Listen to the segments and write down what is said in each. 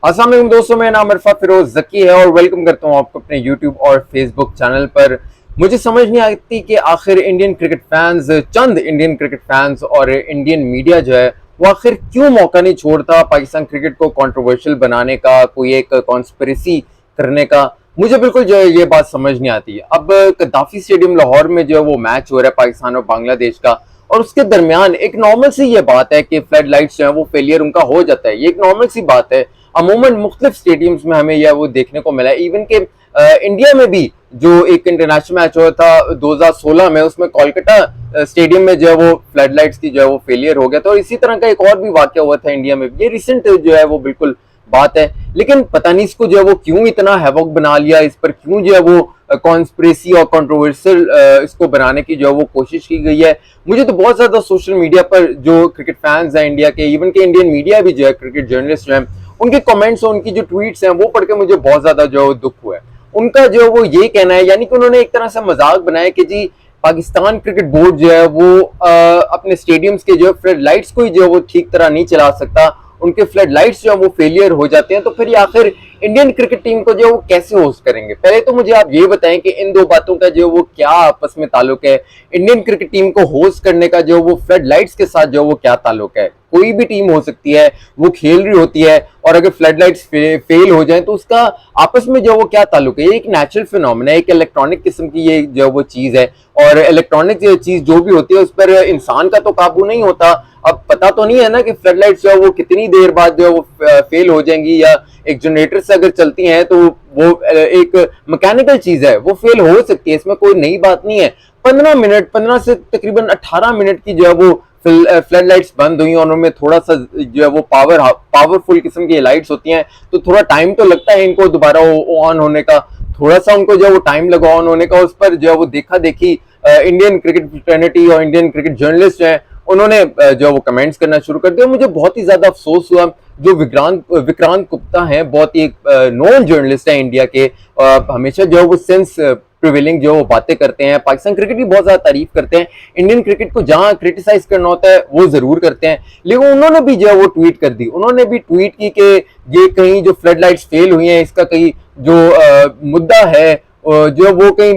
अस्सलाम वालेकुम दोस्तों, मेरा नाम इरफा फिरोज जकी है और वेलकम करता हूँ आपको अपने यूट्यूब और फेसबुक चैनल पर। मुझे समझ नहीं आती कि आखिर इंडियन क्रिकेट फैंस, चंद इंडियन क्रिकेट फैंस और इंडियन मीडिया जो है वो आखिर क्यों मौका नहीं छोड़ता पाकिस्तान क्रिकेट को कंट्रोवर्शियल बनाने का, कोई एक कॉन्स्पिरेसी करने का। मुझे बिल्कुल जो है ये बात समझ नहीं आती। अब गद्दाफी स्टेडियम लाहौर में जो है वो मैच हो रहा है पाकिस्तान और बांग्लादेश का, और उसके दरमियान एक नॉर्मल सी ये बात है कि फ्लड लाइट्स जो है वो फेलियर उनका हो जाता है। ये एक नॉर्मल सी बात है। अमूमन मुख्तलिफ स्टेडियम्स में हमें यह वो देखने को मिला है। इवन के इंडिया में भी जो एक इंटरनेशनल मैच हुआ था 2016 में, उसमें कोलकाता स्टेडियम में जो है वो फ्लड लाइट्स की जो है वो फेलियर हो गया था। और इसी तरह का एक और भी वाकया हुआ था इंडिया में। ये रिसेंट जो है वो बिल्कुल बात है, लेकिन पता नहीं इसको जो है वो क्यों इतना हैवॉक बना लिया, इस पर क्यों जो है वो कॉन्स्पिरेसी और कंट्रोवर्शियल इसको बनाने की जो है वो कोशिश की गई है। मुझे तो बहुत ज्यादा सोशल मीडिया पर जो क्रिकेट फैंस हैं इंडिया के, इवन के इंडियन मीडिया भी जो है, क्रिकेट जर्नलिस्ट जो है, उनके कमेंट्स और उनकी जो ट्वीट्स हैं वो पढ़ के मुझे बहुत ज्यादा जो है दुख हुआ है। उनका जो वो ये कहना है, यानी कि उन्होंने एक तरह से मजाक बनाया कि जी पाकिस्तान क्रिकेट बोर्ड जो है वो अपने स्टेडियम्स के जो है फ्लड लाइट्स को ही जो है वो ठीक तरह नहीं चला सकता, उनके फ्लड लाइट्स जो है वो फेलियर हो जाते हैं, तो फिर आखिर इंडियन क्रिकेट टीम को जो है वो कैसे होस्ट करेंगे। पहले तो मुझे आप ये बताएं कि इन दो बातों का जो वो क्या आपस में ताल्लुक है। इंडियन क्रिकेट टीम को होस्ट करने का जो वो फ्लड लाइट्स के साथ जो वो क्या ताल्लुक है। कोई भी टीम हो सकती है, वो खेल रही होती है, और अगर फ्लड लाइट्स फेल हो जाए तो उसका आपस में जो वो क्या ताल्लुक है। ये एक नेचुरल फिनोमेना है, एक इलेक्ट्रॉनिक किस्म की ये जो वो चीज है, और इलेक्ट्रॉनिक चीज जो भी होती है उस पर इंसान का तो काबू नहीं होता। अब पता तो नहीं है ना कि फ्लड लाइट्स जो है वो कितनी देर बाद जो है वो फेल हो जाएंगी, या एक जनरेटर से अगर चलती हैं तो वो एक मैकेनिकल चीज है, वो फेल हो सकती है, इसमें कोई नई बात नहीं है। 15 से तकरीबन 18 मिनट की जो है वो फ्लड लाइट्स बंद हुई, और उनमें थोड़ा सा जो है वो पावरफुल किस्म की लाइट्स होती हैं, तो थोड़ा टाइम तो लगता है इनको दोबारा ऑन होने का। थोड़ा सा उनको जो है वो टाइम लगा ऑन होने का। उस पर जो है वो देखा देखी इंडियन क्रिकेट फ्रेटर्निटी और इंडियन क्रिकेट जर्नलिस्ट हैं, उन्होंने जो है वो कमेंट्स करना शुरू कर दिया। मुझे बहुत ही ज्यादा अफसोस हुआ। जो विक्रांत गुप्ता हैं, बहुत ही नॉन जर्नलिस्ट है इंडिया के, हमेशा जो है वो सेंस प्रिवेलिंग जो वो बातें करते हैं, पाकिस्तान क्रिकेट की बहुत ज्यादा तारीफ करते हैं, इंडियन क्रिकेट को जहां क्रिटिसाइज करना होता है वो जरूर करते हैं। लेकिन उन्होंने भी जो है वो ट्वीट कर दी, उन्होंने भी ट्वीट की कि ये कहीं जो फ्लड लाइट्स फेल हुई हैं, इसका कहीं जो मुद्दा है जो वो कहीं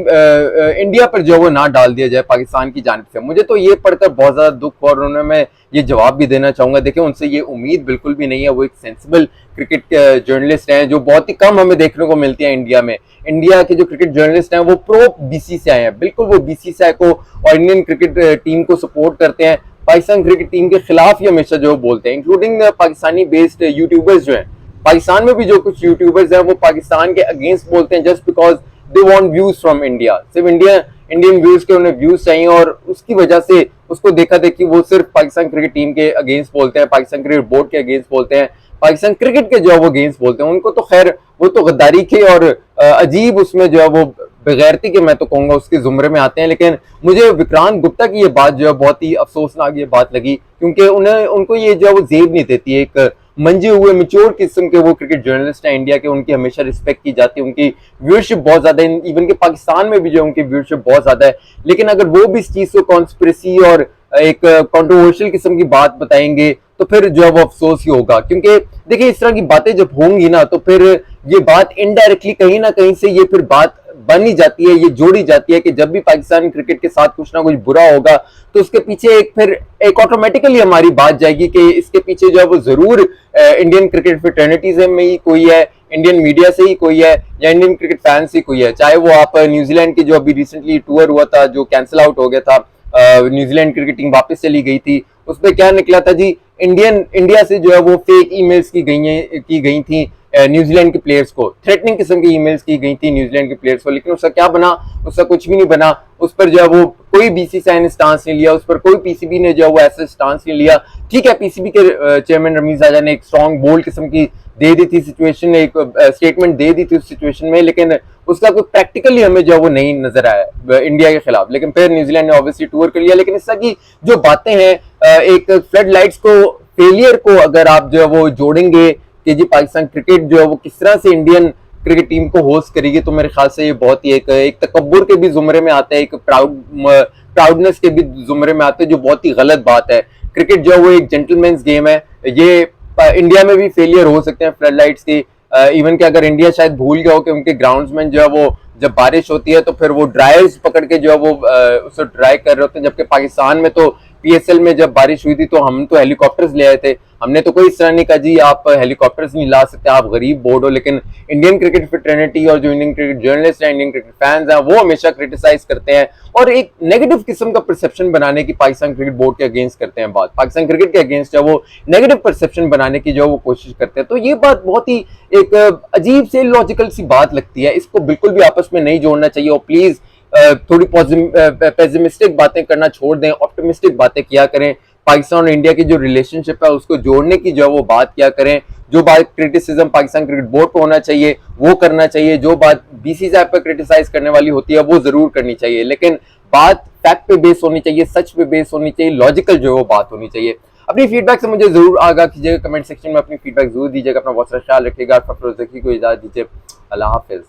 इंडिया पर जो वो ना डाल दिया जाए पाकिस्तान की जानिब से। मुझे तो ये पढ़कर बहुत ज्यादा दुख, और उन्हें मैं ये जवाब भी देना चाहूंगा। देखिए, उनसे ये उम्मीद बिल्कुल भी नहीं है। वो एक सेंसिबल क्रिकेट जर्नलिस्ट हैं, जो बहुत ही कम हमें देखने को मिलती है इंडिया में। इंडिया के जो क्रिकेट जर्नलिस्ट हैं वो प्रो बीसीसीआई हैं, बिल्कुल वो बीसीसीआई को और इंडियन क्रिकेट टीम को सपोर्ट करते हैं। पाकिस्तान क्रिकेट टीम के खिलाफ ही हमेशा जो बोलते हैं, इंक्लूडिंग पाकिस्तानी बेस्ड यूट्यूबर्स जो हैं। पाकिस्तान में भी जो कुछ यूट्यूबर्स हैं वो पाकिस्तान के अगेंस्ट बोलते हैं, just because they want views from India. सिर्फ इंडियन व्यूज के उन्हें व्यूज चाहिए, और उसकी वजह से उसको देखा देखी वो सिर्फ पाकिस्तान क्रिकेट टीम के अगेंस्ट बोलते हैं, पाकिस्तान क्रिकेट बोर्ड के अगेंस्ट बोलते हैं, पाकिस्तान क्रिकेट के जो है वो अगेंस्ट बोलते हैं। उनको तो खैर वो तो गद्दारी के और अजीब उसमें जो है वो बेगैरती के, मैं तो कहूंगा, उसके जुमरे में आते हैं। लेकिन मुझे विक्रांत गुप्ता की ये बात जो है बहुत ही अफसोसनाक ये बात लगी, क्योंकि उनको ये जो है वो जेब नहीं देती है। एक मंजे हुए मिच्योर किस्म के वो क्रिकेट जर्नलिस्ट हैं इंडिया के, उनकी हमेशा रिस्पेक्ट की जाती है, उनकी व्यूअरशिप बहुत ज्यादा है, इवन के पाकिस्तान में भी जो उनकी व्यूअरशिप बहुत ज्यादा है। लेकिन अगर वो भी इस चीज को कॉन्स्पिरेसी और एक कंट्रोवर्शियल किस्म की बात बताएंगे तो फिर जो है वो अफसोस ही होगा। क्योंकि देखिए, इस तरह की बातें जब होंगी ना, तो फिर ये बात इनडायरेक्टली कहीं ना कहीं से ये फिर बात बन ही जाती है, ये जोड़ी जाती है कि जब भी पाकिस्तान क्रिकेट के साथ कुछ ना कुछ बुरा होगा तो उसके पीछे एक ऑटोमेटिकली हमारी बात जाएगी कि इसके पीछे जो है वो जरूर इंडियन क्रिकेट फ्रेटर्निटीज में ही कोई है, इंडियन मीडिया से ही कोई है, या इंडियन क्रिकेट फैंस ही कोई है। चाहे वो आप न्यूजीलैंड की जो अभी रिसेंटली टूर हुआ था, जो कैंसिल आउट हो गया था, न्यूजीलैंड क्रिकेट टीम वापस चली गई थी, उसमें क्या निकला था जी, इंडिया से जो है वो फेक ईमेल्स की गई थी न्यूजीलैंड के प्लेयर्स को, थ्रेटनिंग किस्म की ईमेल्स की गई थी न्यूजीलैंड के प्लेयर्स को। लेकिन उसका क्या बना? उसका कुछ भी नहीं बना। उस पर जो है वो कोई बीसीसीआई ने स्टांस नहीं लिया, उस पर कोई पीसीबी ने जो है वो ऐसा स्टांस नहीं लिया। ठीक है, पीसीबी के चेयरमैन रमीज आजा ने एक स्ट्रॉन्ग बोल्ड किस्म की दे दी थी सिचुएशन, एक स्टेटमेंट दे दी थी उस सिचुएशन में, लेकिन उसका कोई प्रैक्टिकली हमें जो है वो नहीं नजर आया इंडिया के खिलाफ। लेकिन फिर न्यूजीलैंड ने ऑब्वियसली टूर कर लिया। लेकिन इस तरह की जो बातें हैं, एक फ्लड लाइट्स को, फेलियर को अगर आप जो है वो जोड़ेंगे कि जी पाकिस्तान क्रिकेट जो है वो किस तरह से इंडियन क्रिकेट टीम को होस्ट करेगी, तो मेरे ख्याल से ये बहुत ही एक तकब्बुर के भी जुमरे में आता है, एक प्राउडनेस के भी जुमरे में आते हैं, जो बहुत ही गलत बात है। क्रिकेट जो है वो एक जेंटलमैन्स गेम है। ये इंडिया में भी फेलियर हो सकते हैं फ्लड लाइट्स की। इवन कि अगर इंडिया शायद भूल गया हो कि उनके ग्राउंड्स में जो है वो जब बारिश होती है तो फिर वो ड्रायर्स पकड़ के जो है वो उसे ड्राई कर रहे होते हैं, जबकि पाकिस्तान में तो पीएसएल में जब बारिश हुई थी तो हम तो हेलीकॉप्टर्स ले आए थे। हमने तो कोई इस तरह नहीं कहा जी आप हेलीकॉप्टर्स नहीं ला सकते, आप गरीब बोर्ड हो। लेकिन इंडियन क्रिकेट फ्रेटर्निटी और जो इंडियन क्रिकेट जर्नलिस्ट हैं, इंडियन क्रिकेट फैंस हैं, वो हमेशा क्रिटिसाइज करते हैं और एक नेगेटिव किस्म का परसेप्शन बनाने की पाकिस्तान क्रिकेट बोर्ड के अगेंस्ट करते हैं। बात पाकिस्तान क्रिकेट के अगेंस्ट है वो नेगेटिव परसेप्शन बनाने की जो वो कोशिश करते हैं। तो ये बात बहुत ही एक अजीब से लॉजिकल सी बात लगती है, इसको बिल्कुल भी आपस में नहीं जोड़ना चाहिए। और प्लीज थोड़ी पेसिमिस्टिक बातें करना छोड़ दें, ऑप्टिमिस्टिक बातें किया करें। पाकिस्तान और इंडिया की जो रिलेशनशिप है उसको जोड़ने की जो है वो बात किया करें। जो बात क्रिटिसिज्म पाकिस्तान क्रिकेट बोर्ड पे होना चाहिए वो करना चाहिए, जो बात बीसीसीआई पर क्रिटिसाइज करने वाली होती है वो जरूर करनी चाहिए, लेकिन बात फैक्ट पे बेस होनी चाहिए, सच पे बेस होनी चाहिए, लॉजिकल जो है वो बात होनी चाहिए। अपनी फीडबैक से मुझे जरूर आगाह कीजिएगा, कमेंट सेक्शन में अपनी फीडबैक जरूर दीजिएगा। अपना बहुत सारा ख्याल रखिएगा। फफरोज ज़की को इजाजत दीजिए। अल्लाह हाफिज।